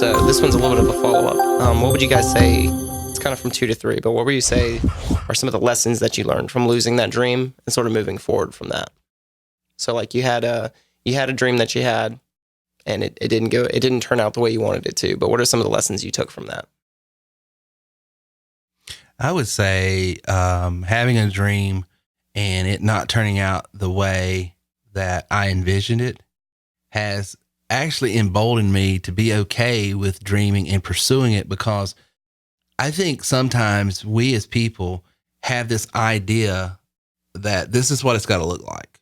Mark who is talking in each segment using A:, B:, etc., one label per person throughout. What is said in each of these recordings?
A: So this one's a little bit of a follow-up. What would you guys say, it's kind of from 2 to 3, but what would you say are some of the lessons that you learned from losing that dream and sort of moving forward from that? So like you had a dream that you had and it didn't turn out the way you wanted it to, but what are some of the lessons you took from that?
B: I would say having a dream and it not turning out the way that I envisioned it has actually emboldened me to be okay with dreaming and pursuing it, because I think sometimes we as people have this idea that this is what it's got to look like.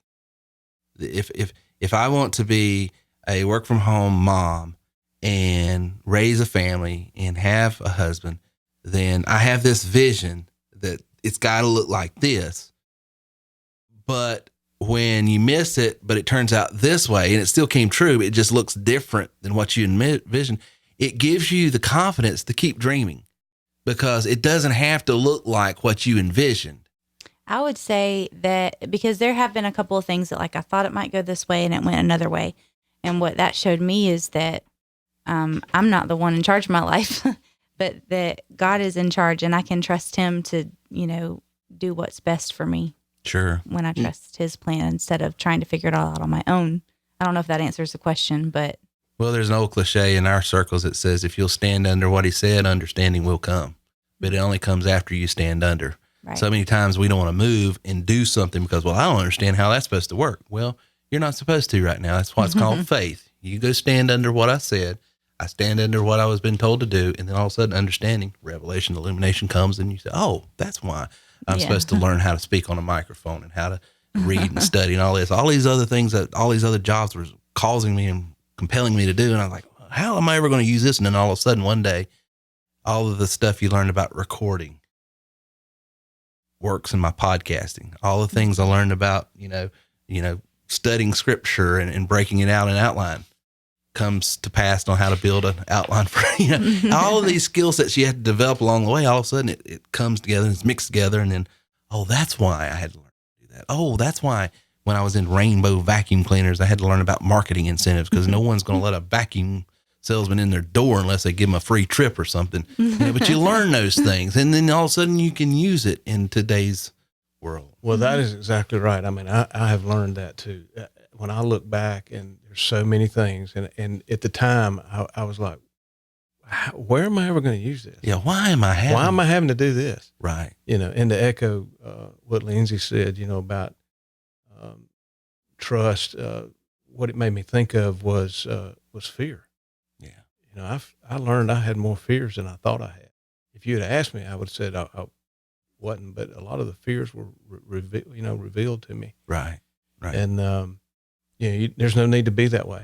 B: If I want to be a work from home mom and raise a family and have a husband, then I have this vision that it's got to look like this. But when you miss it, but it turns out this way and it still came true, it just looks different than what you envisioned. It gives you the confidence to keep dreaming because it doesn't have to look like what you envisioned.
C: I would say that because there have been a couple of things that like I thought it might go this way and it went another way. And what that showed me is that I'm not the one in charge of my life, but that God is in charge and I can trust him to, do what's best for me.
B: Sure.
C: When I trust his plan instead of trying to figure it all out on my own. I don't know if that answers the question, but.
B: Well, there's an old cliche in our circles that says, if you'll stand under what he said, understanding will come, but it only comes after you stand under. Right. So many times we don't want to move and do something because, well, I don't understand how that's supposed to work. Well, you're not supposed to right now. That's what's called faith. You go stand under what I said. I stand under what I was been told to do. And then all of a sudden understanding, revelation, illumination comes and you say, oh, that's why I'm supposed to learn how to speak on a microphone and how to read and study and all this. All these other things that all these other jobs were causing me and compelling me to do. And I'm like, how am I ever going to use this? And then all of a sudden one day, all of the stuff you learned about recording works in my podcasting. All the things I learned about, studying scripture and breaking it out in outline comes to pass on how to build an outline for, all of these skill sets you had to develop along the way. All of a sudden it comes together and it's mixed together. And then, oh, that's why I had to learn to do that. Oh, that's why when I was in Rainbow vacuum cleaners, I had to learn about marketing incentives because no one's going to let a vacuum salesman in their door unless they give them a free trip or something. But you learn those things and then all of a sudden you can use it in today's world.
D: Well, that is exactly right. I mean, I have learned that too. When I look back and there's so many things and at the time I was like, where am I ever going to use this?
B: Yeah. Why am I having
D: to do this?
B: Right.
D: And to echo what Lindsay said, about trust, what it made me think of was fear. Yeah. I learned I had more fears than I thought I had. If you had asked me, I would have said I wasn't, but a lot of the fears were revealed to me.
B: Right.
D: And, there's no need to be that way.